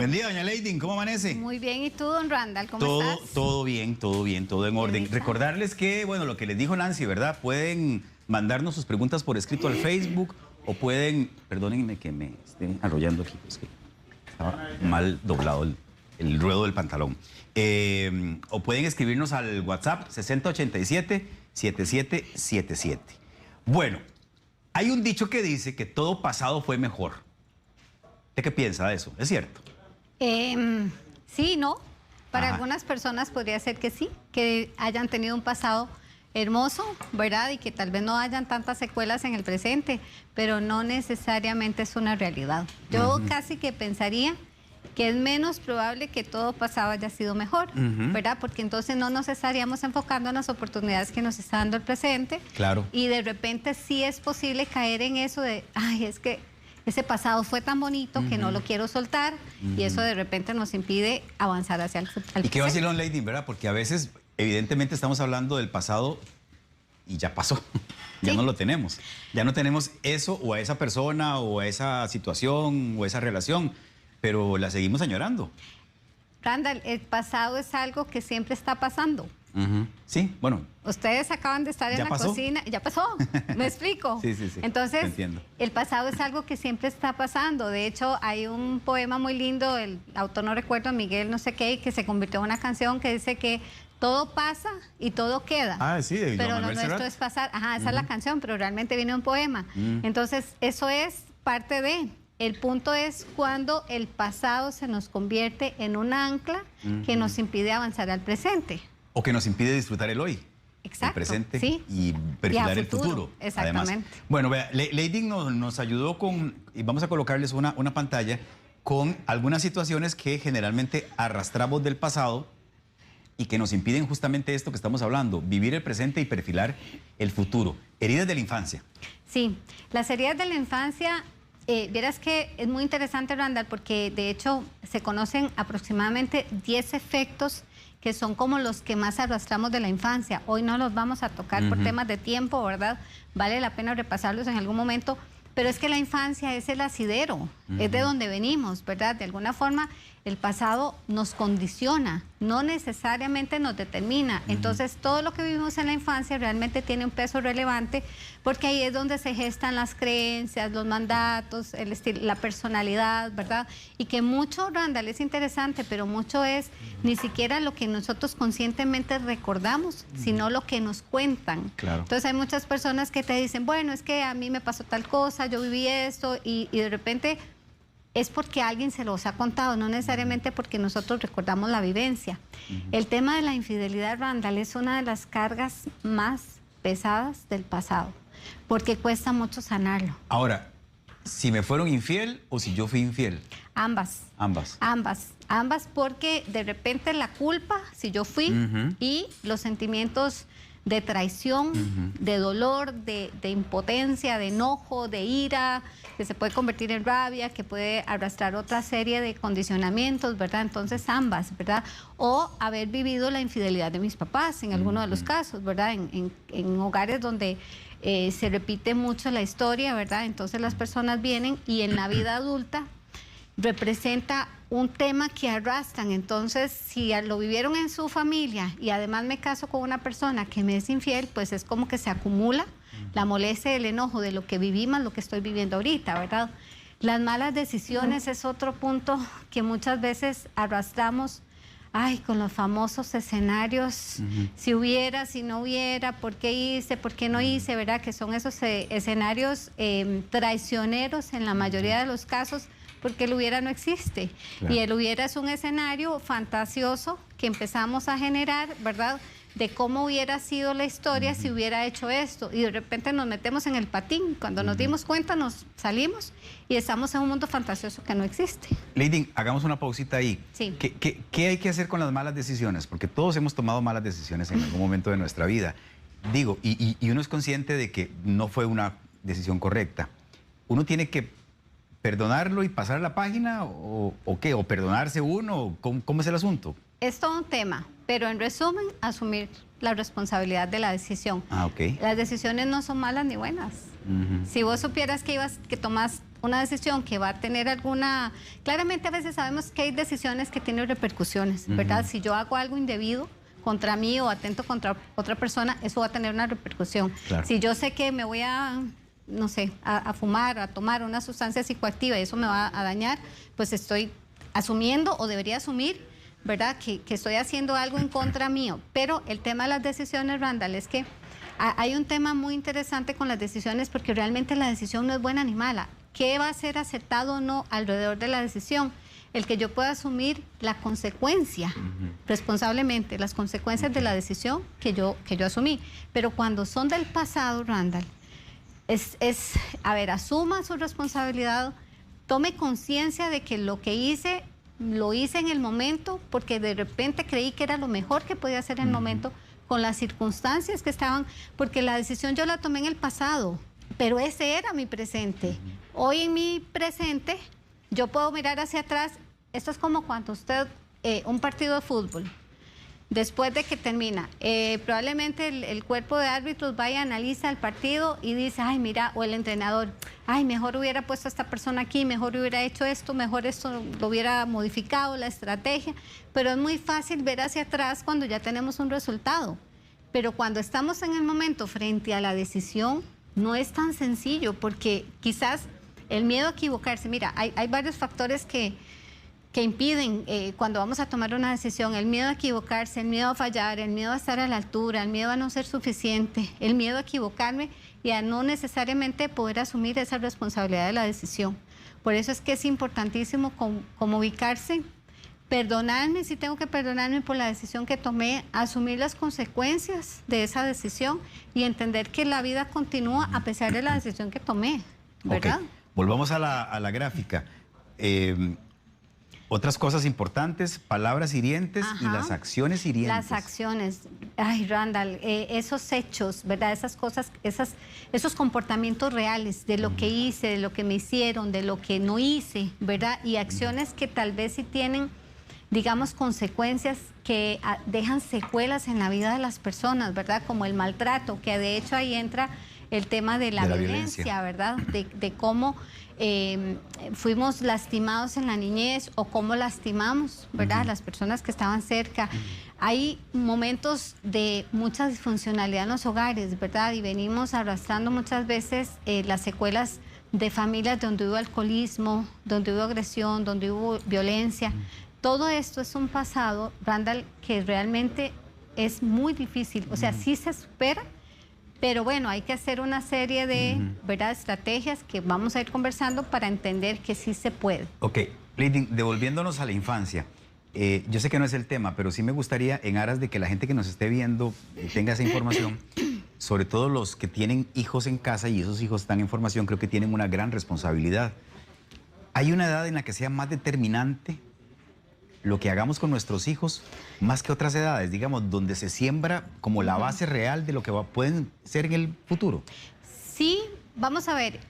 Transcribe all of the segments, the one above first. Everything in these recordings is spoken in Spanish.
Buen día, doña Leidin, ¿cómo amanece? Muy bien, ¿y tú, don Randall? ¿Cómo estás? Todo bien, todo en orden. Recordarles que, bueno, lo que les dijo Nancy, ¿verdad? Pueden mandarnos sus preguntas por escrito al Facebook o pueden, perdónenme que me esté arrollando aquí, es que estaba mal doblado el ruedo del pantalón. O pueden escribirnos al WhatsApp 6087-7777. Bueno, hay un dicho que dice que todo pasado fue mejor. ¿Usted qué piensa de eso? ¿Es cierto? Sí, ¿no? Para Ajá. algunas personas podría ser que sí, que hayan tenido un pasado hermoso, ¿verdad? Y que tal vez no hayan tantas secuelas en el presente, pero no necesariamente es una realidad. Yo casi que pensaría que es menos probable que todo pasado haya sido mejor, ¿verdad? Porque entonces no nos estaríamos enfocando en las oportunidades que nos está dando el presente. Claro. Y de repente sí es posible caer en eso de, ay, es que ese pasado fue tan bonito que no lo quiero soltar, y eso de repente nos impide avanzar hacia el futuro. ¿Y qué vacilón, Lady, verdad? Porque a veces, evidentemente, estamos hablando del pasado y ya pasó. Ya Sí. no lo tenemos. Ya no tenemos eso o a esa persona o a esa situación o a esa relación, pero la seguimos añorando. Randall, el pasado es algo que siempre está pasando. Sí, bueno. Ustedes acaban de estar en ¿Ya la pasó? cocina, ya pasó, ¿me explico? Sí, sí, sí. Entonces, Te entiendo. el pasado es algo que siempre está pasando. De hecho, hay un poema muy lindo, el autor no recuerdo, Miguel no sé qué, que se convirtió en una canción que dice que todo pasa y todo queda. Ah, sí, de pero Joan lo Manuel nuestro Serrat. es pasar. Ajá, esa es la canción, pero realmente viene un poema. Entonces, eso es parte de. El punto es cuando el pasado se nos convierte en un ancla que nos impide avanzar al presente. O que nos impide disfrutar el hoy. Exacto, El presente sí. y perfilar Y a el futuro. exactamente. Además. Bueno, vea, Lady nos ayudó con, y vamos a colocarles una pantalla con algunas situaciones que generalmente arrastramos del pasado y que nos impiden justamente esto que estamos hablando, vivir el presente y perfilar el futuro. Heridas de la infancia. Sí, las heridas de la infancia, vieras que es muy interesante, Randall, porque de hecho se conocen aproximadamente 10 efectos que son como los que más arrastramos de la infancia. Hoy no los vamos a tocar por temas de tiempo, ¿verdad? Vale la pena repasarlos en algún momento, pero es que la infancia es el asidero, es de donde venimos, ¿verdad? De alguna forma el pasado nos condiciona, no necesariamente nos determina. Entonces todo lo que vivimos en la infancia realmente tiene un peso relevante, porque ahí es donde se gestan las creencias, los mandatos, el estilo, la personalidad, ¿verdad? Y que mucho, Randall, es interesante, pero mucho es ni siquiera lo que nosotros conscientemente recordamos, sino lo que nos cuentan. Claro. Entonces hay muchas personas que te dicen, bueno, es que a mí me pasó tal cosa, yo viví esto, y de repente es porque alguien se los ha contado, no necesariamente porque nosotros recordamos la vivencia. El tema de la infidelidad, Randall, es una de las cargas más pesadas del pasado, porque cuesta mucho sanarlo. Ahora, si me fueron infiel o si yo fui infiel. Ambas. Ambas. Ambas, porque de repente la culpa, si yo fui, y los sentimientos de traición, de dolor, de impotencia, de enojo, de ira, que se puede convertir en rabia, que puede arrastrar otra serie de condicionamientos, ¿verdad? Entonces ambas, ¿verdad? O haber vivido la infidelidad de mis papás en alguno de los casos, ¿verdad? En hogares donde se repite mucho la historia, ¿verdad? Entonces las personas vienen y en la vida adulta representa un tema que arrastran. Entonces, si lo vivieron en su familia y además me caso con una persona que me es infiel, pues es como que se acumula la molestia, el enojo de lo que viví más lo que estoy viviendo ahorita, ¿verdad? Las malas decisiones es otro punto que muchas veces arrastramos. Ay, con los famosos escenarios, si hubiera, si no hubiera, por qué hice, por qué no hice, ¿verdad? Que son esos escenarios traicioneros en la mayoría de los casos, porque el hubiera no existe. Claro. Y el hubiera es un escenario fantasioso que empezamos a generar, ¿verdad? De cómo hubiera sido la historia si hubiera hecho esto. Y de repente nos metemos en el patín. Cuando nos dimos cuenta, nos salimos y estamos en un mundo fantasioso que no existe. Lady, hagamos una pausita ahí. Sí. ¿Qué hay que hacer con las malas decisiones? Porque todos hemos tomado malas decisiones en algún momento de nuestra vida. Digo, y uno es consciente de que no fue una decisión correcta. Uno tiene que perdonarlo y pasar la página, o qué, o perdonarse uno, ¿cómo es el asunto? Es todo un tema, pero en resumen, asumir la responsabilidad de la decisión. Ah, ok. Las decisiones no son malas ni buenas. Si vos supieras que una decisión que va a tener alguna... Claramente a veces sabemos que hay decisiones que tienen repercusiones, ¿verdad? Si yo hago algo indebido contra mí o atento contra otra persona, eso va a tener una repercusión. Claro. Si yo sé que me voy a, no sé, a fumar, a tomar una sustancia psicoactiva y eso me va a dañar, pues estoy asumiendo o debería asumir, ¿verdad? Que estoy haciendo algo en contra mío. Pero el tema de las decisiones, Randall, es que hay un tema muy interesante con las decisiones porque realmente la decisión no es buena ni mala. ¿Qué va a ser aceptado o no alrededor de la decisión? El que yo pueda asumir la consecuencia responsablemente, las consecuencias de la decisión que yo asumí. Pero cuando son del pasado, Randall, a ver, asuma su responsabilidad, tome conciencia de que lo que hice, lo hice en el momento porque de repente creí que era lo mejor que podía hacer en el momento, con las circunstancias que estaban, porque la decisión yo la tomé en el pasado, pero ese era mi presente. Hoy en mi presente yo puedo mirar hacia atrás. Esto es como cuando usted, un partido de fútbol, después de que termina, probablemente el cuerpo de árbitros vaya, analiza el partido y dice, ay, mira, o el entrenador, ay, mejor hubiera puesto a esta persona aquí, mejor hubiera hecho esto, mejor esto lo hubiera modificado, la estrategia. Pero es muy fácil ver hacia atrás cuando ya tenemos un resultado. Pero cuando estamos en el momento frente a la decisión, no es tan sencillo, porque quizás el miedo a equivocarse, mira, hay varios factores que impiden cuando vamos a tomar una decisión: el miedo a equivocarse, el miedo a fallar, el miedo a estar a la altura, el miedo a no ser suficiente, el miedo a equivocarme y a no necesariamente poder asumir esa responsabilidad de la decisión. Por eso es que es importantísimo como ubicarse, perdonarme si tengo que perdonarme por la decisión que tomé, asumir las consecuencias de esa decisión y entender que la vida continúa a pesar de la decisión que tomé, ¿verdad? Okay. Volvamos a la gráfica. Otras cosas importantes, palabras hirientes. Ajá. Y las acciones hirientes. Las acciones. Ay, Randall, esos hechos, ¿verdad? Esas cosas, esos comportamientos reales de lo que hice, de lo que me hicieron, de lo que no hice, ¿verdad? Y acciones que tal vez sí tienen, digamos, consecuencias que dejan secuelas en la vida de las personas, ¿verdad? Como el maltrato, que de hecho ahí entra el tema de la violencia, ¿verdad? De cómo fuimos lastimados en la niñez o cómo lastimamos, ¿verdad? Las personas que estaban cerca. Hay momentos de mucha disfuncionalidad en los hogares, ¿verdad? Y venimos arrastrando muchas veces las secuelas de familias donde hubo alcoholismo, donde hubo agresión, donde hubo violencia. Todo esto es un pasado, Randall, que realmente es muy difícil. O sea, sí se supera, pero bueno, hay que hacer una serie de ¿verdad? Estrategias que vamos a ir conversando para entender que sí se puede. Ok, Lady, devolviéndonos a la infancia, yo sé que no es el tema, pero sí me gustaría, en aras de que la gente que nos esté viendo tenga esa información, sobre todo los que tienen hijos en casa y esos hijos están en formación, creo que tienen una gran responsabilidad. ¿Hay una edad en la que sea más determinante lo que hagamos con nuestros hijos, más que otras edades, digamos, donde se siembra como la base real de lo que pueden ser en el futuro? Sí, vamos a ver,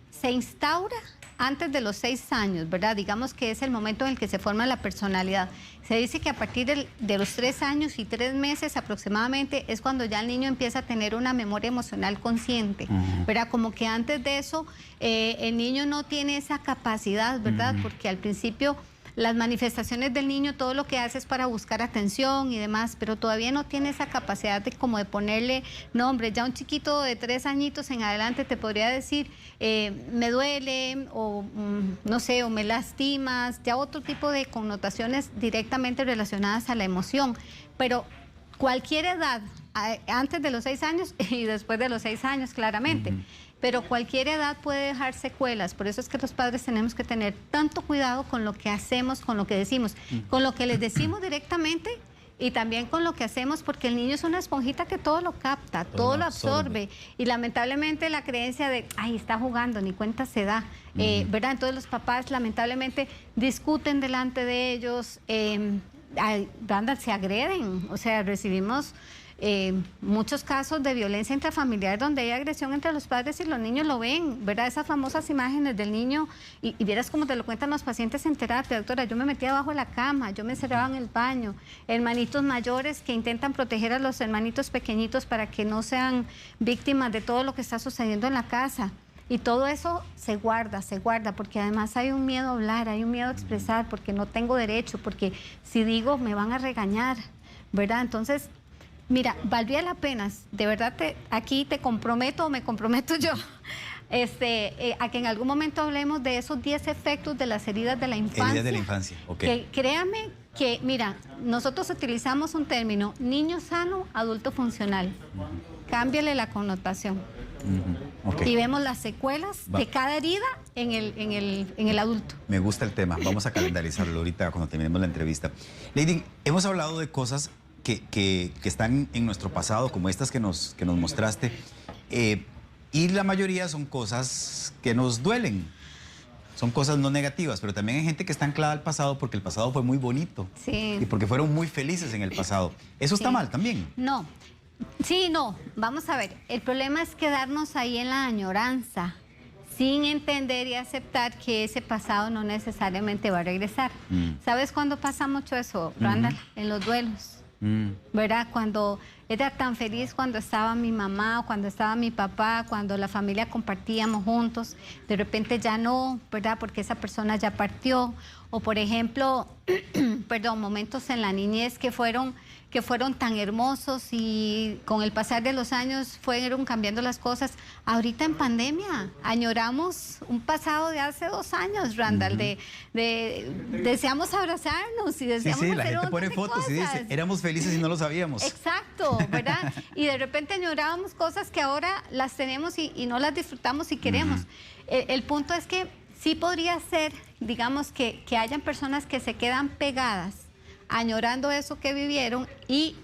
se instaura antes de los 6 años, ¿verdad? Digamos que es el momento en el que se forma la personalidad. Se dice que a partir de los 3 años y 3 meses aproximadamente es cuando ya el niño empieza a tener una memoria emocional consciente, ¿verdad? Como que antes de eso el niño no tiene esa capacidad, ¿verdad? Porque al principio las manifestaciones del niño, todo lo que hace es para buscar atención y demás, pero todavía no tiene esa capacidad de como de ponerle nombre. Ya un chiquito de 3 añitos en adelante te podría decir, me duele, o no sé, o me lastimas, ya otro tipo de connotaciones directamente relacionadas a la emoción. Pero cualquier edad, antes de los 6 años y después de los 6 años, claramente. Pero cualquier edad puede dejar secuelas. Por eso es que los padres tenemos que tener tanto cuidado con lo que hacemos, con lo que decimos, con lo que les decimos directamente y también con lo que hacemos, porque el niño es una esponjita que todo lo capta, todo lo absorbe. Y lamentablemente la creencia de, ay, está jugando, ni cuenta se da, ¿verdad? Entonces los papás lamentablemente discuten delante de ellos, se agreden, o sea, recibimos muchos casos de violencia intrafamiliar donde hay agresión entre los padres y los niños lo ven, ¿verdad? Esas famosas imágenes del niño, y vieras cómo te lo cuentan los pacientes en terapia, doctora, yo me metía abajo de la cama, yo me encerraba en el baño, hermanitos mayores que intentan proteger a los hermanitos pequeñitos para que no sean víctimas de todo lo que está sucediendo en la casa. Y todo eso se guarda, porque además hay un miedo a hablar, hay un miedo a expresar, porque no tengo derecho, porque si digo me van a regañar, ¿verdad? Entonces, mira, valdría la pena, de verdad aquí te comprometo, me comprometo yo, a que en algún momento hablemos de esos 10 efectos de las heridas de la infancia. Heridas de la infancia, ok. Que créame que, mira, nosotros utilizamos un término, niño sano, adulto funcional. Cámbiale la connotación. Okay. Y vemos las secuelas de cada herida en el adulto. Me gusta el tema. Vamos a calendarizarlo ahorita cuando terminemos la entrevista. Lady, hemos hablado de cosas que están en nuestro pasado, como estas que nos mostraste. Y la mayoría son cosas que nos duelen. Son cosas no negativas, pero también hay gente que está anclada al pasado porque el pasado fue muy bonito. Sí. Y porque fueron muy felices en el pasado. ¿Eso está mal también? No. Sí, no. Vamos a ver. El problema es quedarnos ahí en la añoranza, sin entender y aceptar que ese pasado no necesariamente va a regresar. ¿Sabes cuándo pasa mucho eso, Randall? En los duelos. ¿Verdad? Cuando era tan feliz cuando estaba mi mamá o cuando estaba mi papá, cuando la familia compartíamos juntos, de repente ya no, ¿verdad? Porque esa persona ya partió. O por ejemplo, perdón, momentos en la niñez que fueron tan hermosos y con el pasar de los años fueron cambiando las cosas. Ahorita en pandemia añoramos un pasado de hace 2 años, Randall, deseamos abrazarnos y deseamos sí, la hacer gente pone fotos y dice, éramos felices y no lo sabíamos. Exacto, ¿verdad? Y de repente añorábamos cosas que ahora las tenemos y no las disfrutamos y queremos. El punto es que sí podría ser, digamos, que hayan personas que se quedan pegadas añorando eso que vivieron y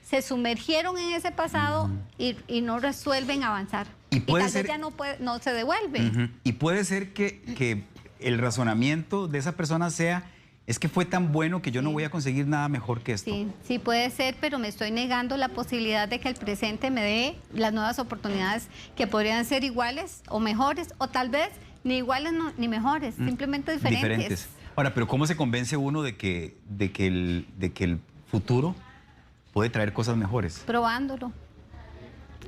se sumergieron en ese pasado y no resuelven avanzar. Y tal vez ya no se devuelve. Y puede ser que el razonamiento de esa persona sea, es que fue tan bueno que yo no voy a conseguir nada mejor que esto. Sí, puede ser, pero me estoy negando la posibilidad de que el presente me dé las nuevas oportunidades que podrían ser iguales o mejores, o tal vez ni iguales ni mejores, simplemente diferentes. Ahora, pero ¿cómo se convence uno de que el futuro puede traer cosas mejores? Probándolo,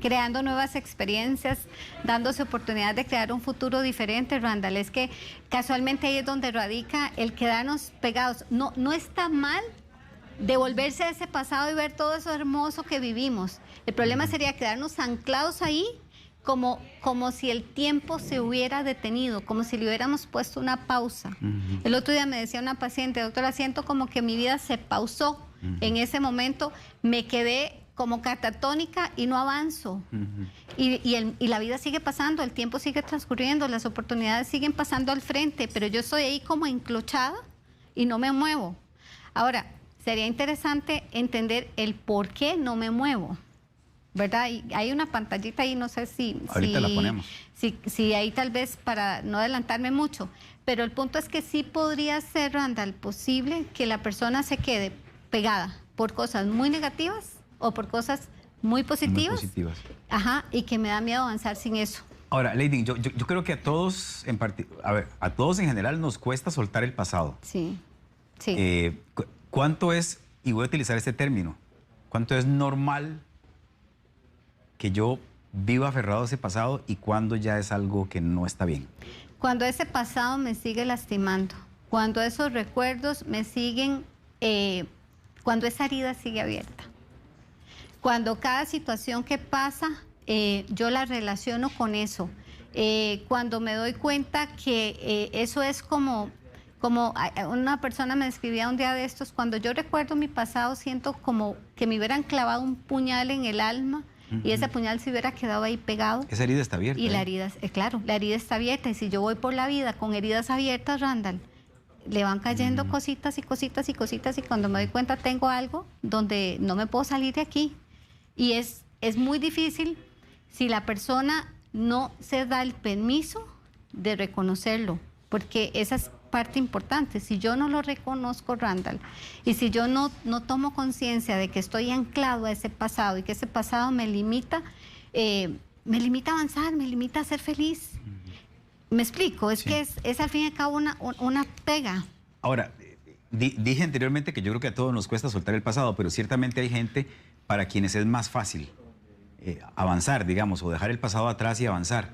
creando nuevas experiencias, dándose oportunidad de crear un futuro diferente, Randall. Es que casualmente ahí es donde radica el quedarnos pegados. No está mal devolverse a ese pasado y ver todo eso hermoso que vivimos. El problema sería quedarnos anclados ahí como si el tiempo se hubiera detenido, como si le hubiéramos puesto una pausa. El otro día me decía una paciente, doctora, siento como que mi vida se pausó en ese momento, me quedé como catatónica y no avanzo. Y la vida sigue pasando, el tiempo sigue transcurriendo, las oportunidades siguen pasando al frente, pero yo estoy ahí como enclochada y no me muevo. Ahora, sería interesante entender el por qué no me muevo, ¿verdad? Y hay una pantallita ahí, no sé si ahorita la ponemos. Si ahí tal vez para no adelantarme mucho, pero el punto es que sí podría ser, Randall, posible que la persona se quede pegada por cosas muy negativas o por cosas muy positivas. Ajá, y que me da miedo avanzar sin eso. Ahora, Lady, yo creo que a todos a todos en general nos cuesta soltar el pasado. Sí. ¿Cuánto es, y voy a utilizar este término, cuánto es normal que yo viva aferrado a ese pasado y cuándo ya es algo que no está bien? Cuando ese pasado me sigue lastimando, cuando esos recuerdos me siguen, cuando esa herida sigue abierta, cuando cada situación que pasa yo la relaciono con eso, cuando me doy cuenta que eso es como una persona me describía un día de estos, cuando yo recuerdo mi pasado siento como que me hubieran clavado un puñal en el alma. Y ese puñal se hubiera quedado ahí pegado. Esa herida está abierta. Y la herida, claro, la herida está abierta. Y si yo voy por la vida con heridas abiertas, Randall, le van cayendo cositas y cositas y cositas. Y cuando me doy cuenta tengo algo donde no me puedo salir de aquí. Y es muy difícil si la persona no se da el permiso de reconocerlo. Porque esa es parte importante. Si yo no lo reconozco, Randall, y si yo no tomo conciencia de que estoy anclado a ese pasado y que ese pasado me limita a avanzar, me limita a ser feliz. ¿Me explico? Es que es al fin y al cabo una pega. Ahora, dije anteriormente que yo creo que a todos nos cuesta soltar el pasado, pero ciertamente hay gente para quienes es más fácil avanzar, digamos, o dejar el pasado atrás y avanzar.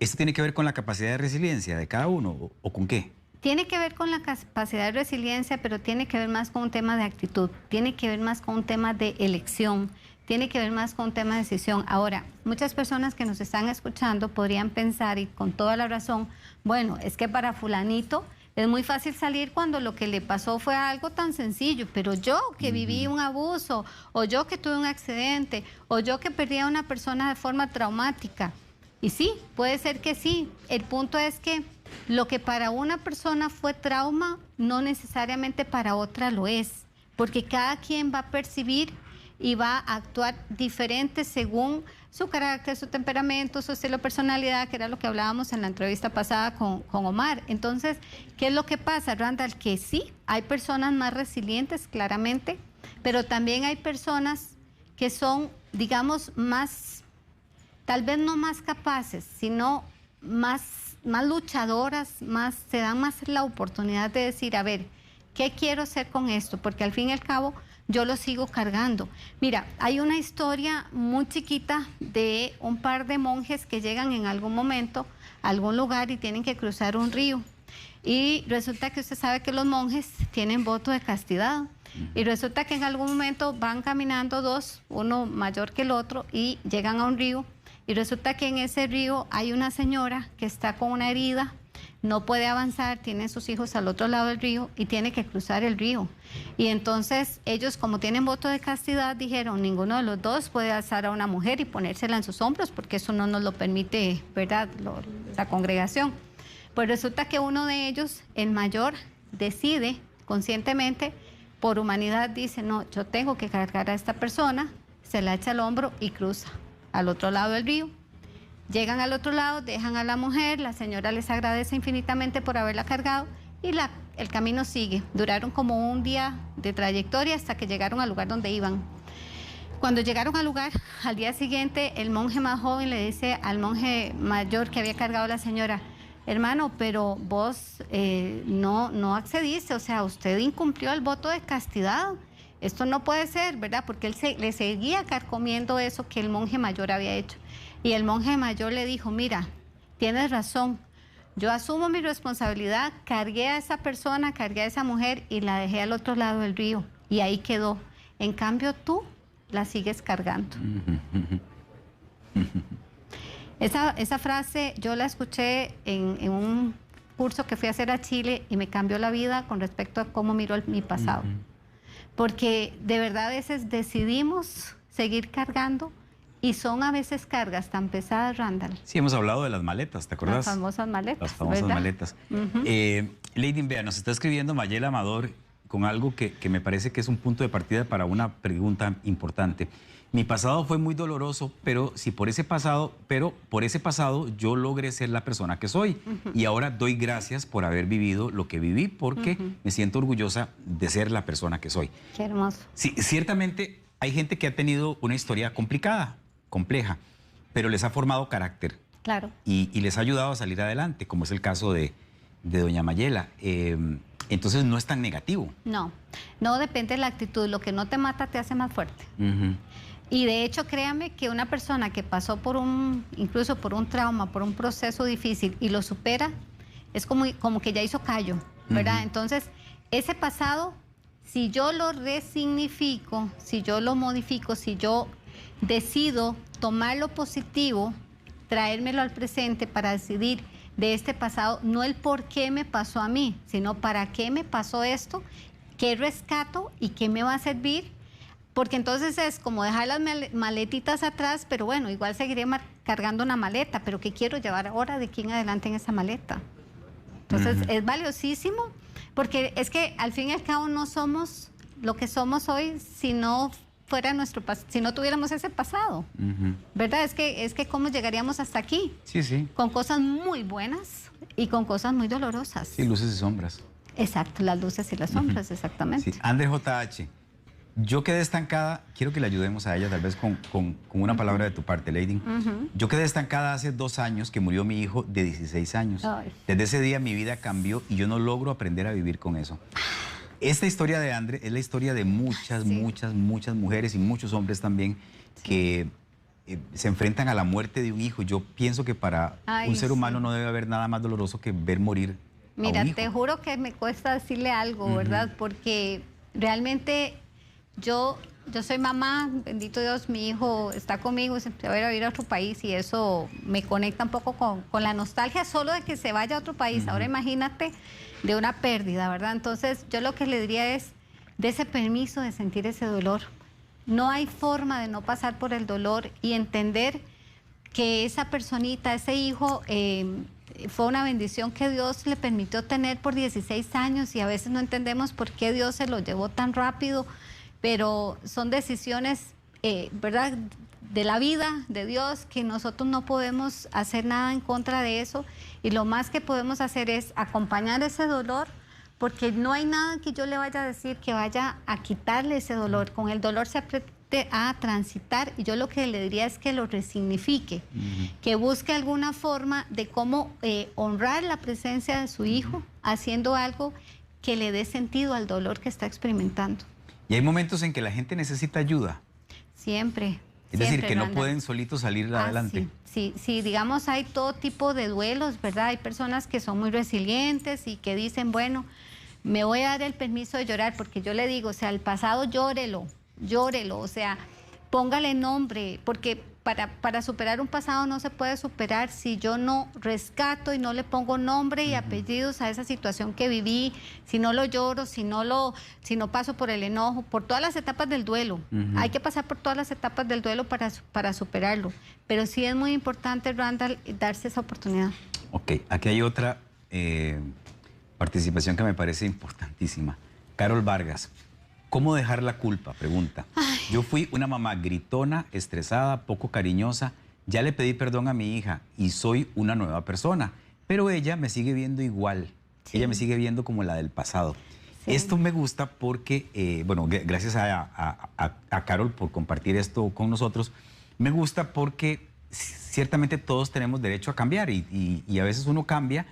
¿Esto tiene que ver con la capacidad de resiliencia de cada uno o con qué? Tiene que ver con la capacidad de resiliencia, pero tiene que ver más con un tema de actitud, tiene que ver más con un tema de elección, tiene que ver más con un tema de decisión. Ahora, muchas personas que nos están escuchando podrían pensar, y con toda la razón, bueno, es que para fulanito es muy fácil salir cuando lo que le pasó fue algo tan sencillo, pero yo que viví un abuso, o yo que tuve un accidente, o yo que perdí a una persona de forma traumática. Y sí, puede ser que sí. El punto es que lo que para una persona fue trauma, no necesariamente para otra lo es, porque cada quien va a percibir y va a actuar diferente según su carácter, su temperamento, su estilo de personalidad, que era lo que hablábamos en la entrevista pasada con Omar. Entonces, ¿qué es lo que pasa, Randall? Que sí, hay personas más resilientes, claramente, pero también hay personas que son, digamos, más, tal vez no más capaces, sino más luchadoras, se dan más la oportunidad de decir, a ver, ¿qué quiero hacer con esto? Porque al fin y al cabo yo lo sigo cargando. Mira, hay una historia muy chiquita de un par de monjes que llegan en algún momento a algún lugar y tienen que cruzar un río. Y resulta que usted sabe que los monjes tienen voto de castidad. Y resulta que en algún momento van caminando dos, uno mayor que el otro, y llegan a un río. Y resulta que en ese río hay una señora que está con una herida, no puede avanzar, tiene sus hijos al otro lado del río y tiene que cruzar el río. Y entonces ellos, como tienen voto de castidad, dijeron, ninguno de los dos puede alzar a una mujer y ponérsela en sus hombros, porque eso no nos lo permite, ¿verdad?, la congregación. Pues resulta que uno de ellos, el mayor, decide conscientemente, por humanidad, dice, no, yo tengo que cargar a esta persona, se la echa al hombro y cruza al otro lado del río. Llegan al otro lado, dejan a la mujer, la señora les agradece infinitamente por haberla cargado y el camino sigue. Duraron como un día de trayectoria hasta que llegaron al lugar donde iban. Cuando llegaron al lugar, al día siguiente, el monje más joven le dice al monje mayor que había cargado a la señora, hermano, pero vos no accediste, o sea, usted incumplió el voto de castidad. Esto no puede ser, ¿verdad? Porque él le seguía carcomiendo eso que el monje mayor había hecho. Y el monje mayor le dijo, mira, tienes razón, yo asumo mi responsabilidad, cargué a esa persona, cargué a esa mujer y la dejé al otro lado del río. Y ahí quedó. En cambio, tú la sigues cargando. Esa frase yo la escuché en un curso que fui a hacer a Chile y me cambió la vida con respecto a cómo miro mi pasado. Porque de verdad a veces decidimos seguir cargando y son a veces cargas tan pesadas, Randall. Sí, hemos hablado de las maletas, ¿te acuerdas? Las famosas maletas. Las famosas ¿verdad? maletas. Lady, vea, nos está escribiendo Mayela Amador con algo que me parece que es un punto de partida para una pregunta importante. Mi pasado fue muy doloroso, pero por ese pasado yo logré ser la persona que soy. Y ahora doy gracias por haber vivido lo que viví, porque me siento orgullosa de ser la persona que soy. Qué hermoso. Sí, ciertamente hay gente que ha tenido una historia complicada, compleja, pero les ha formado carácter. Claro. Y les ha ayudado a salir adelante, como es el caso de doña Mayela. Entonces no es tan negativo. No depende de la actitud. Lo que no te mata te hace más fuerte. Y de hecho, créame que una persona que pasó incluso por un trauma, por un proceso difícil y lo supera, es como que ya hizo callo, ¿verdad? Entonces, ese pasado, si yo lo resignifico, si yo lo modifico, si yo decido tomar lo positivo, traérmelo al presente para decidir de este pasado, no el por qué me pasó a mí, sino para qué me pasó esto, qué rescato y qué me va a servir. Porque entonces es como dejar las maletitas atrás, pero bueno, igual seguiré cargando una maleta, pero ¿qué quiero llevar ahora de aquí en adelante en esa maleta? Entonces es valiosísimo, porque es que al fin y al cabo no somos lo que somos hoy si no fuera si no tuviéramos ese pasado, ¿verdad? Es que ¿cómo llegaríamos hasta aquí? Sí, sí. Con cosas muy buenas y con cosas muy dolorosas. Sí, luces y sombras. Exacto, las luces y las sombras, exactamente. Sí. Andrés JH. Yo quedé estancada, quiero que le ayudemos a ella tal vez con una palabra de tu parte, Lady. Yo quedé estancada hace 2 años que murió mi hijo de 16 años. Ay. Desde ese día mi vida cambió y yo no logro aprender a vivir con eso. Esta historia de André es la historia de muchas mujeres y muchos hombres también que se enfrentan a la muerte de un hijo. Yo pienso que para un ser humano no debe haber nada más doloroso que ver morir Mira, a un hijo. te juro que me cuesta decirle algo, ¿verdad? Porque realmente yo soy mamá, bendito Dios, mi hijo está conmigo, se va a ir a otro país y eso me conecta un poco con la nostalgia solo de que se vaya a otro país. Ahora imagínate de una pérdida, ¿verdad? Entonces yo lo que le diría es, dese permiso de sentir ese dolor. No hay forma de no pasar por el dolor y entender que esa personita, ese hijo, fue una bendición que Dios le permitió tener por 16 años y a veces no entendemos por qué Dios se lo llevó tan rápido, pero son decisiones, ¿verdad?, de la vida, de Dios, que nosotros no podemos hacer nada en contra de eso y lo más que podemos hacer es acompañar ese dolor, porque no hay nada que yo le vaya a decir que vaya a quitarle ese dolor. Con el dolor se aprende a transitar y yo lo que le diría es que lo resignifique, que busque alguna forma de cómo honrar la presencia de su hijo haciendo algo que le dé sentido al dolor que está experimentando. Y hay momentos en que la gente necesita ayuda. Siempre. Es decir, que no pueden solitos salir adelante. Sí, digamos, hay todo tipo de duelos, ¿verdad? Hay personas que son muy resilientes y que dicen, bueno, me voy a dar el permiso de llorar, porque yo le digo, o sea, el pasado llórelo, o sea, póngale nombre, porque para superar un pasado no se puede superar si yo no rescato y no le pongo nombre y apellidos a esa situación que viví, si no lo lloro, si no paso por el enojo, por todas las etapas del duelo. Hay que pasar por todas las etapas del duelo para superarlo. Pero sí es muy importante, Randall, darse esa oportunidad. Ok, aquí hay otra participación que me parece importantísima. Carol Vargas. ¿Cómo dejar la culpa? Pregunta. Ay. Yo fui una mamá gritona, estresada, poco cariñosa. Ya le pedí perdón a mi hija y soy una nueva persona. Pero ella me sigue viendo igual. Sí. Ella me sigue viendo como la del pasado. Sí. Esto me gusta porque, bueno, gracias a Carol por compartir esto con nosotros. Me gusta porque ciertamente todos tenemos derecho a cambiar y a veces uno cambia,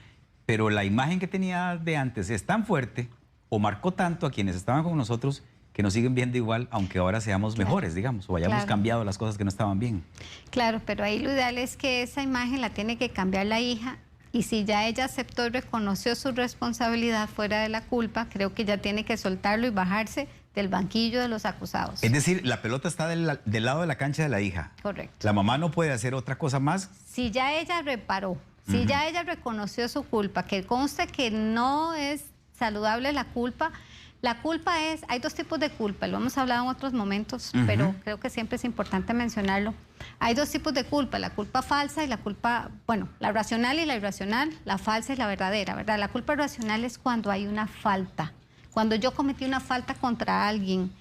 pero la imagen que tenía de antes es tan fuerte o marcó tanto a quienes estaban con nosotros que nos siguen viendo igual, aunque ahora seamos mejores, digamos, o hayamos cambiado las cosas que no estaban bien. Claro, pero ahí lo ideal es que esa imagen la tiene que cambiar la hija, y si ya ella aceptó y reconoció su responsabilidad fuera de la culpa, creo que ya tiene que soltarlo y bajarse del banquillo de los acusados. Es decir, la pelota está del lado de la cancha de la hija. Correcto. La mamá no puede hacer otra cosa más. Si ya ella reparó, si ya ella reconoció su culpa, que conste que no es saludable la culpa es, hay dos tipos de culpa, lo hemos hablado en otros momentos, pero creo que siempre es importante mencionarlo. Hay dos tipos de culpa, la culpa falsa y la culpa, bueno, la racional y la irracional, la falsa y la verdadera, ¿verdad? La culpa racional es cuando hay una falta, cuando yo cometí una falta contra alguien,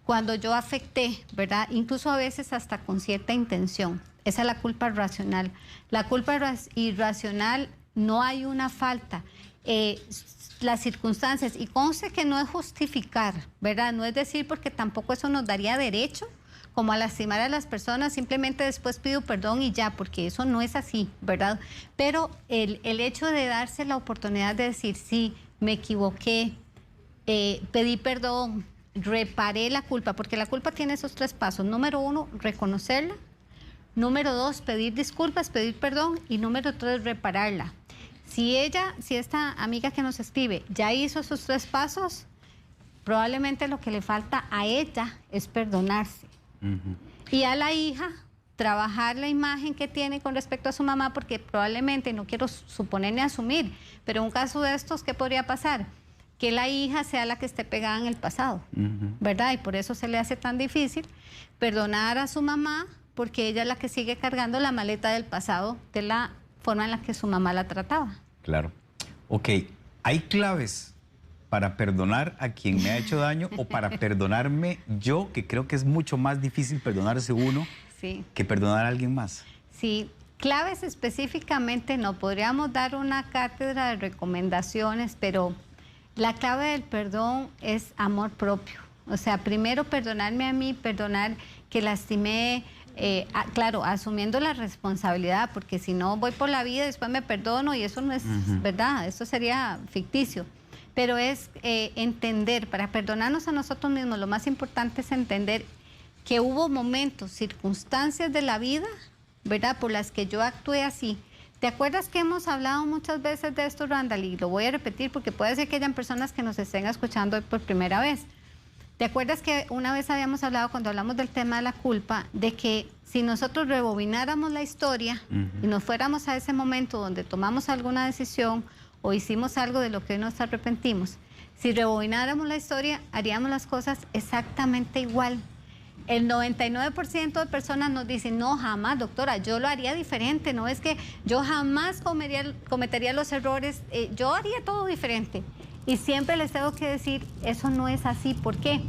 cuando yo afecté, ¿verdad? Incluso a veces hasta con cierta intención. Esa es la culpa racional. La culpa irracional, no hay una falta. Las circunstancias, y conste que no es justificar, ¿verdad? No es decir, porque tampoco eso nos daría derecho como a lastimar a las personas, simplemente después pido perdón y ya, porque eso no es así, ¿verdad? Pero el hecho de darse la oportunidad de decir, sí, me equivoqué, pedí perdón, reparé la culpa, porque la culpa tiene esos tres pasos. Número 1, reconocerla. Número 2, pedir disculpas, pedir perdón. Y número 3, repararla. Si esta amiga que nos escribe ya hizo esos tres pasos, probablemente lo que le falta a ella es perdonarse. Y a la hija, trabajar la imagen que tiene con respecto a su mamá, porque probablemente, no quiero suponer ni asumir, pero en un caso de estos, ¿qué podría pasar? Que la hija sea la que esté pegada en el pasado, ¿verdad? Y por eso se le hace tan difícil perdonar a su mamá, porque ella es la que sigue cargando la maleta del pasado, de la forma en la que su mamá la trataba. Claro. Ok, ¿hay claves para perdonar a quien me ha hecho daño o para perdonarme yo, que creo que es mucho más difícil perdonarse uno que perdonar a alguien más? Sí, claves específicamente no. Podríamos dar una cátedra de recomendaciones, pero la clave del perdón es amor propio. O sea, primero perdonarme a mí, perdonar que lastimé, claro, asumiendo la responsabilidad, porque si no voy por la vida y después me perdono y eso no es verdad, eso sería ficticio. Pero es entender, para perdonarnos a nosotros mismos, lo más importante es entender que hubo momentos, circunstancias de la vida, ¿verdad?, por las que yo actué así. ¿Te acuerdas que hemos hablado muchas veces de esto, Randall? Y lo voy a repetir porque puede ser que hayan personas que nos estén escuchando por primera vez. ¿Te acuerdas que una vez habíamos hablado, cuando hablamos del tema de la culpa, de que si nosotros rebobináramos la historia y nos fuéramos a ese momento donde tomamos alguna decisión o hicimos algo de lo que hoy nos arrepentimos, si rebobináramos la historia, haríamos las cosas exactamente igual? El 99% de personas nos dicen, no, jamás, doctora, yo lo haría diferente, no es que yo jamás cometería los errores, yo haría todo diferente. Y siempre les tengo que decir, eso no es así. ¿Por qué?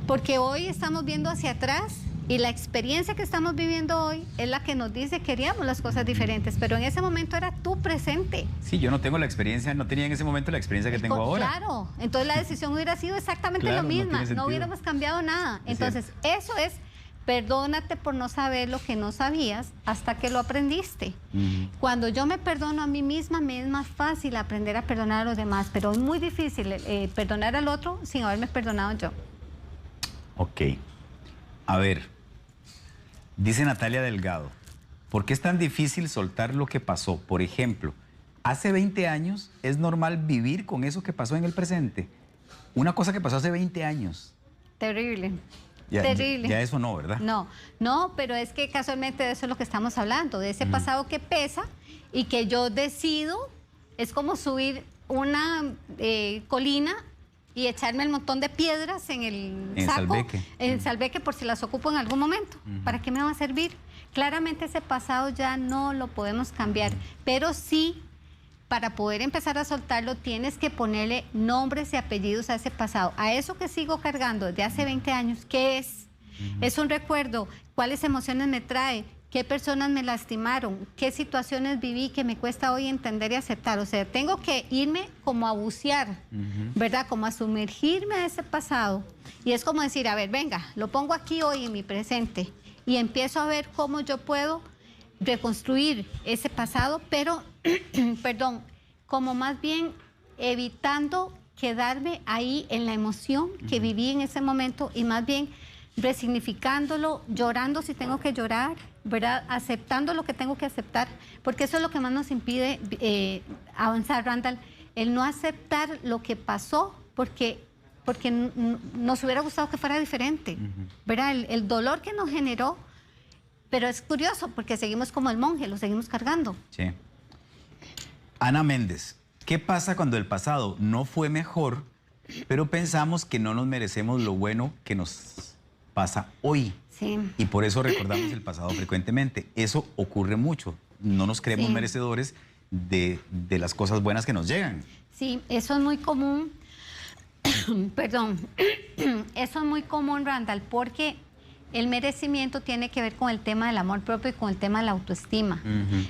Porque hoy estamos viendo hacia atrás y la experiencia que estamos viviendo hoy es la que nos dice que haríamos las cosas diferentes, pero en ese momento era tu presente. Sí, yo no tengo la experiencia, no tenía en ese momento la experiencia que tengo ahora. Claro, entonces la decisión hubiera sido exactamente lo misma, no hubiéramos cambiado nada. Entonces, eso es, perdónate por no saber lo que no sabías hasta que lo aprendiste. Cuando yo me perdono a mí misma, me es más fácil aprender a perdonar a los demás, pero es muy difícil perdonar al otro sin haberme perdonado yo. Ok. A ver, dice Natalia Delgado, ¿por qué es tan difícil soltar lo que pasó? Por ejemplo, hace 20 años es normal vivir con eso que pasó en el presente. Una cosa que pasó hace 20 años. Terrible. Terrible. Ya eso no, ¿verdad? No, pero es que casualmente de eso es lo que estamos hablando, de ese pasado que pesa y que yo decido, es como subir una colina y echarme el montón de piedras en el saco, en el salveque por si las ocupo en algún momento. ¿Para qué me va a servir? Claramente ese pasado ya no lo podemos cambiar, pero sí, para poder empezar a soltarlo, tienes que ponerle nombres y apellidos a ese pasado. A eso que sigo cargando desde hace 20 años, ¿qué es? Es un recuerdo. ¿Cuáles emociones me trae? ¿Qué personas me lastimaron? ¿Qué situaciones viví que me cuesta hoy entender y aceptar? O sea, tengo que irme como a bucear, ¿verdad? Como a sumergirme a ese pasado. Y es como decir, a ver, venga, lo pongo aquí hoy en mi presente y empiezo a ver cómo yo puedo reconstruir ese pasado, pero, perdón, como más bien evitando quedarme ahí en la emoción que viví en ese momento y más bien resignificándolo, llorando si tengo que llorar, ¿verdad? Aceptando lo que tengo que aceptar, porque eso es lo que más nos impide avanzar, Randall, el no aceptar lo que pasó, porque nos hubiera gustado que fuera diferente, ¿verdad? El dolor que nos generó. Pero es curioso porque seguimos como el monje, lo seguimos cargando. Sí. Ana Méndez, ¿qué pasa cuando el pasado no fue mejor, pero pensamos que no nos merecemos lo bueno que nos pasa hoy? Sí. Y por eso recordamos el pasado frecuentemente. Eso ocurre mucho. No nos creemos merecedores de las cosas buenas que nos llegan. Sí, eso es muy común. Perdón. Eso es muy común, Randall, porque el merecimiento tiene que ver con el tema del amor propio y con el tema de la autoestima.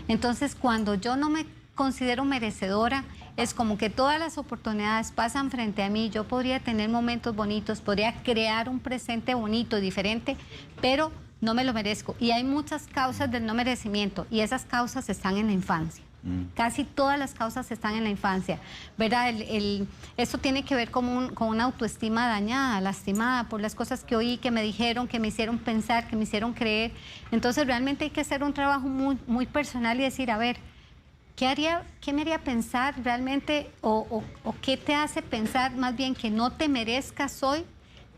Entonces, cuando yo no me considero merecedora, es como que todas las oportunidades pasan frente a mí, yo podría tener momentos bonitos, podría crear un presente bonito, diferente, pero no me lo merezco. Y hay muchas causas del no merecimiento y esas causas están en la infancia. Casi todas las causas están en la infancia, ¿verdad? Esto tiene que ver con una autoestima dañada, lastimada por las cosas que oí, que me dijeron, que me hicieron pensar, que me hicieron creer. Entonces realmente hay que hacer un trabajo muy, muy personal y decir, a ver, ¿qué me haría pensar realmente o qué te hace pensar más bien que no te merezcas hoy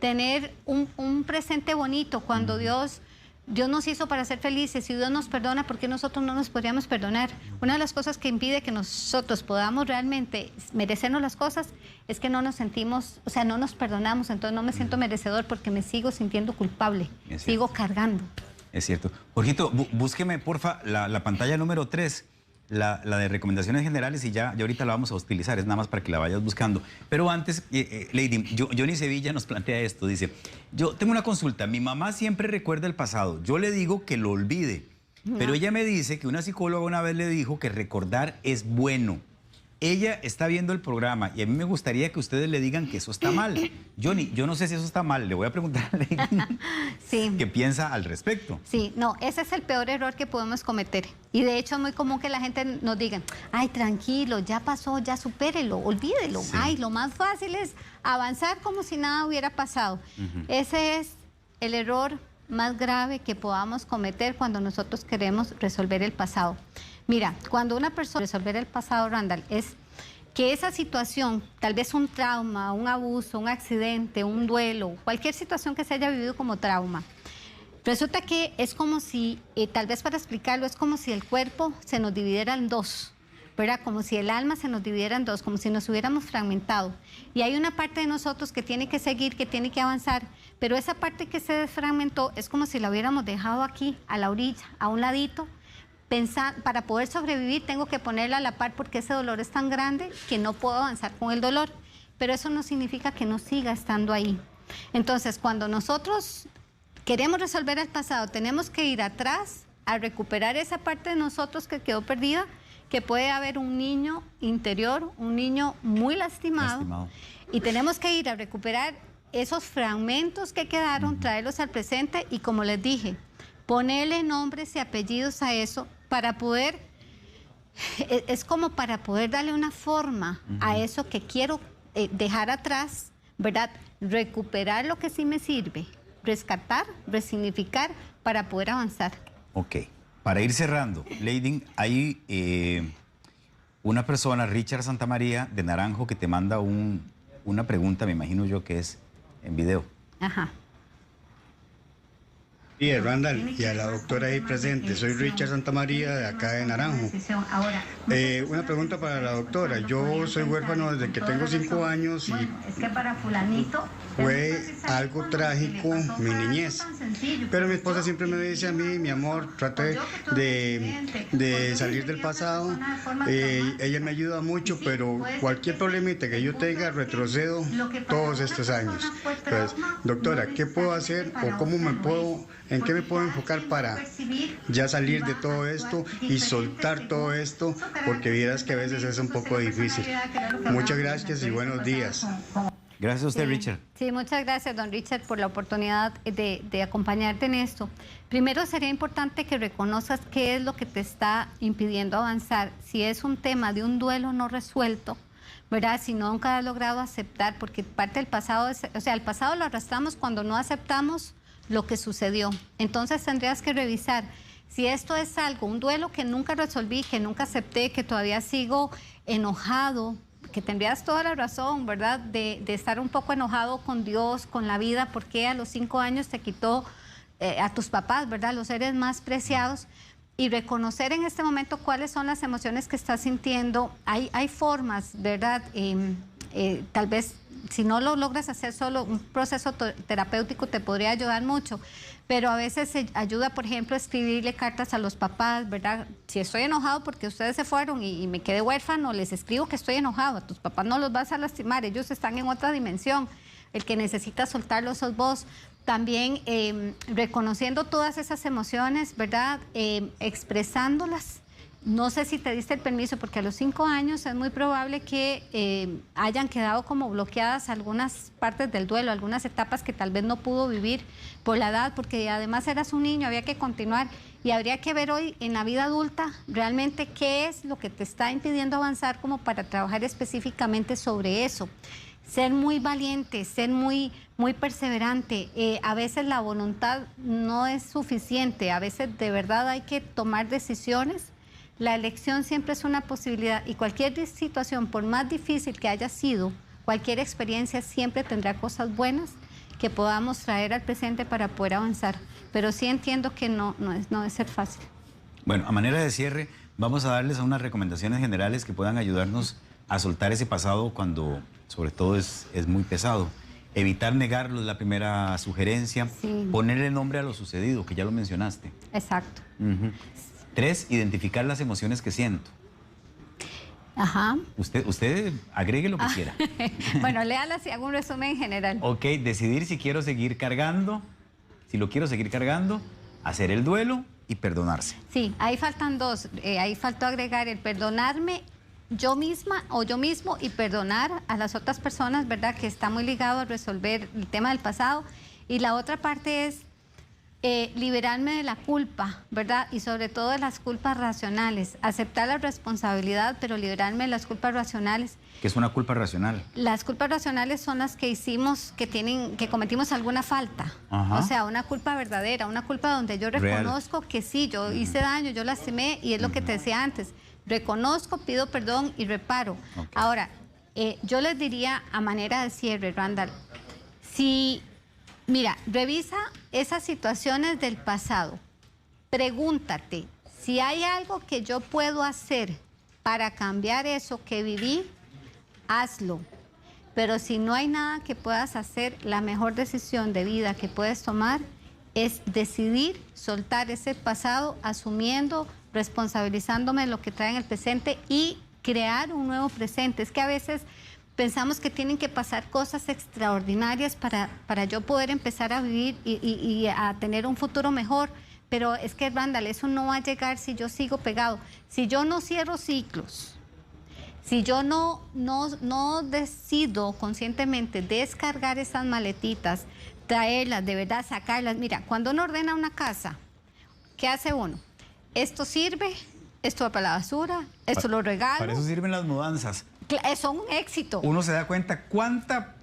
tener un presente bonito cuando Dios nos hizo para ser felices? Si Dios nos perdona, ¿por qué nosotros no nos podríamos perdonar? Una de las cosas que impide que nosotros podamos realmente merecernos las cosas es que no nos sentimos, o sea, no nos perdonamos. Entonces no me siento merecedor porque me sigo sintiendo culpable, sigo cargando. Es cierto. Jorgito, búsqueme, porfa, la pantalla número 3. La de recomendaciones generales y ya ahorita la vamos a utilizar, es nada más para que la vayas buscando. Pero antes, Lady, Johnny Sevilla nos plantea esto, dice, yo tengo una consulta, mi mamá siempre recuerda el pasado, yo le digo que lo olvide, pero ella me dice que una psicóloga una vez le dijo que recordar es bueno. Ella está viendo el programa y a mí me gustaría que ustedes le digan que eso está mal. Johnny, yo no sé si eso está mal, le voy a preguntar a Lady qué piensa al respecto. Sí, no, ese es el peor error que podemos cometer. Y de hecho es muy común que la gente nos diga, ay, tranquilo, ya pasó, ya supérelo, olvídelo. Sí. Ay, lo más fácil es avanzar como si nada hubiera pasado. Ese es el error más grave que podamos cometer cuando nosotros queremos resolver el pasado. Mira, cuando una persona resolver el pasado, Randall, es que esa situación, tal vez un trauma, un abuso, un accidente, un duelo, cualquier situación que se haya vivido como trauma, resulta que es como si, tal vez para explicarlo, es como si el cuerpo se nos dividiera en dos, ¿verdad? Como si el alma se nos dividiera en dos, como si nos hubiéramos fragmentado. Y hay una parte de nosotros que tiene que seguir, que tiene que avanzar, pero esa parte que se desfragmentó es como si la hubiéramos dejado aquí, a la orilla, a un ladito. Para poder sobrevivir tengo que ponerla a la par porque ese dolor es tan grande que no puedo avanzar con el dolor. Pero eso no significa que no siga estando ahí. Entonces, cuando nosotros queremos resolver el pasado, tenemos que ir atrás a recuperar esa parte de nosotros que quedó perdida, que puede haber un niño interior, un niño muy lastimado. Y tenemos que ir a recuperar esos fragmentos que quedaron, traerlos al presente y, como les dije, ponerle nombres y apellidos a eso para poder, es como para poder darle una forma a eso que quiero dejar atrás, ¿verdad? Recuperar lo que sí me sirve, rescatar, resignificar para poder avanzar. Ok, para ir cerrando, Lady, hay una persona, Richard Santamaría, de Naranjo, que te manda una pregunta, me imagino yo que es en video. Ajá. Sí, Randall, y a la doctora ahí presente. Soy Richard Santamaría, de acá de Naranjo. Una pregunta para la doctora. Yo soy huérfano desde que tengo 5 años y fue algo trágico mi niñez. Pero mi esposa siempre me dice a mí, mi amor, trate de salir del pasado. Ella me ayuda mucho, pero cualquier problemita que yo tenga, retrocedo todos estos años. Entonces, doctora, ¿qué puedo hacer o en qué me puedo enfocar para ya salir de todo esto y soltar todo esto? Porque vieras que a veces es un poco difícil. Muchas gracias y buenos días. Gracias a usted, Sí, Richard. Sí, muchas gracias, don Richard, por la oportunidad de acompañarte en esto. Primero, sería importante que reconozcas qué es lo que te está impidiendo avanzar. Si es un tema de un duelo no resuelto, ¿verdad? Si nunca has logrado aceptar, porque parte del pasado, el pasado lo arrastramos cuando no aceptamos lo que sucedió. Entonces tendrías que revisar si esto es un duelo que nunca resolví, que nunca acepté, que todavía sigo enojado, que tendrías toda la razón, ¿verdad? De estar un poco enojado con Dios, con la vida, porque a los 5 años te quitó a tus papás, ¿verdad? Los seres más preciados. Y reconocer en este momento cuáles son las emociones que estás sintiendo. Hay formas, ¿verdad? Tal vez si no lo logras hacer solo, un proceso terapéutico te podría ayudar mucho, pero a veces se ayuda, por ejemplo, a escribirle cartas a los papás, ¿verdad? Si estoy enojado porque ustedes se fueron y me quedé huérfano, les escribo que estoy enojado. A tus papás no los vas a lastimar, ellos están en otra dimensión. El que necesita soltarlo sos vos. También reconociendo todas esas emociones, ¿verdad? Expresándolas. No sé si te diste el permiso, porque a los 5 años es muy probable que hayan quedado como bloqueadas algunas partes del duelo, algunas etapas que tal vez no pudo vivir por la edad, porque además eras un niño, había que continuar. Y habría que ver hoy en la vida adulta realmente qué es lo que te está impidiendo avanzar, como para trabajar específicamente sobre eso. Ser muy valiente, ser muy perseverante. A veces la voluntad no es suficiente, a veces de verdad hay que tomar decisiones. La elección siempre es una posibilidad y cualquier situación, por más difícil que haya sido, cualquier experiencia siempre tendrá cosas buenas que podamos traer al presente para poder avanzar. Pero sí entiendo que no es ser fácil. Bueno, a manera de cierre, vamos a darles unas recomendaciones generales que puedan ayudarnos a soltar ese pasado cuando, sobre todo, es muy pesado. Evitar negarlo es la primera sugerencia. Sí. Ponerle nombre a lo sucedido, que ya lo mencionaste. Exacto. 3, identificar las emociones que siento. Ajá. Usted agregue lo que quiera. Bueno, léalas y hago un resumen general. Ok, decidir si quiero seguir cargando, si lo quiero seguir cargando, hacer el duelo y perdonarse. Sí, ahí faltan 2. Ahí faltó agregar el perdonarme yo misma o yo mismo y perdonar a las otras personas, ¿verdad? Que está muy ligado a resolver el tema del pasado. Y la otra parte es liberarme de la culpa, ¿verdad? Y sobre todo de las culpas racionales. Aceptar la responsabilidad, pero liberarme de las culpas racionales. ¿Qué es una culpa racional? Las culpas racionales son las que hicimos, que cometimos alguna falta. Ajá. O sea, una culpa verdadera, una culpa donde yo reconozco que sí, yo hice daño, yo lastimé, y es lo que te decía antes. Reconozco, pido perdón y reparo. Okay. Ahora, yo les diría a manera de cierre, Randall, mira, revisa esas situaciones del pasado. Pregúntate si hay algo que yo puedo hacer para cambiar eso que viví, hazlo. Pero si no hay nada que puedas hacer, la mejor decisión de vida que puedes tomar es decidir soltar ese pasado, asumiendo, responsabilizándome de lo que trae en el presente y crear un nuevo presente. Es que a veces pensamos que tienen que pasar cosas extraordinarias para yo poder empezar a vivir y a tener un futuro mejor. Pero es que, Randall, eso no va a llegar si yo sigo pegado. Si yo no cierro ciclos, si yo no decido conscientemente descargar esas maletitas, traerlas, de verdad sacarlas. Mira, cuando uno ordena una casa, ¿qué hace uno? Esto sirve, esto va para la basura, esto lo regalo. Para eso sirven las mudanzas. Son un éxito. Uno se da cuenta cuánta,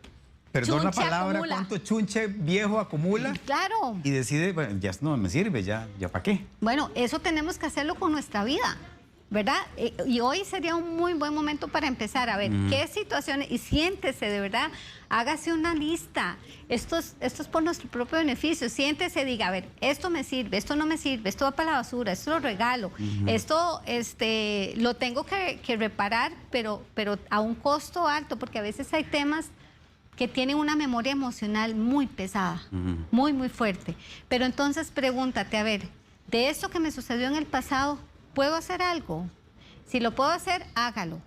perdón la Chunche palabra, acumula. cuánto chunche viejo acumula. Claro. Y decide, bueno, ya no me sirve, ya para qué. Bueno, eso tenemos que hacerlo con nuestra vida, ¿verdad? Y hoy sería un muy buen momento para empezar a ver qué situaciones, y siéntese de verdad, hágase una lista. Esto es por nuestro propio beneficio. Siéntese, diga, a ver, esto me sirve, esto no me sirve, esto va para la basura, esto lo regalo, esto lo tengo que reparar, pero a un costo alto, porque a veces hay temas que tienen una memoria emocional muy pesada, muy, muy fuerte. Pero entonces pregúntate, a ver, de esto que me sucedió en el pasado, ¿puedo hacer algo? Si lo puedo hacer, hágalo.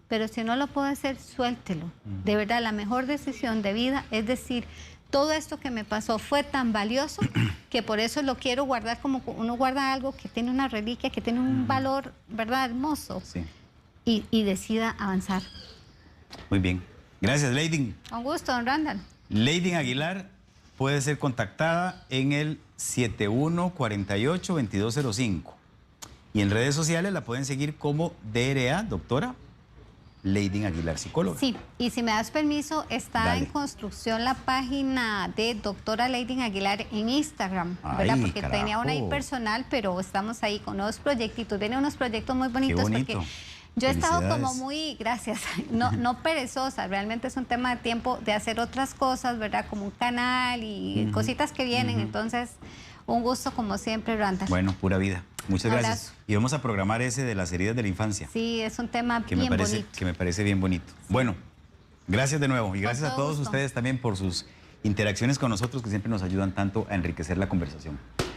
Pero si no lo puedo hacer, suéltelo. De verdad, la mejor decisión de vida es decir, todo esto que me pasó fue tan valioso que por eso lo quiero guardar como uno guarda algo que tiene una reliquia, que tiene un valor, ¿verdad?, hermoso. Sí. Y decida avanzar. Muy bien. Gracias, Leydin. Un gusto, don Randall. Leydin Aguilar puede ser contactada en el 7148-2205. Y en redes sociales la pueden seguir como DRA, doctora Leydin Aguilar, psicóloga. Sí, y si me das permiso, está Dale. en construcción la página de doctora Leydin Aguilar en Instagram, ¿verdad? Ay, Porque carajo. tenía una ahí personal, pero estamos ahí con nuevos proyectitos. Vienen unos proyectos muy bonitos. Qué bonito. Porque yo he estado como Felicidades. muy, gracias, no perezosa, realmente es un tema de tiempo de hacer otras cosas, ¿verdad? Como un canal y cositas que vienen, entonces un gusto como siempre, Randall. Bueno, pura vida. Muchas Un gracias. abrazo. Y vamos a programar ese de las heridas de la infancia, Sí, es un tema que bien me parece, bonito. que me parece bien bonito. Bueno, gracias de nuevo y gracias a todo todos gusto. ustedes también por sus interacciones con nosotros que siempre nos ayudan tanto a enriquecer la conversación.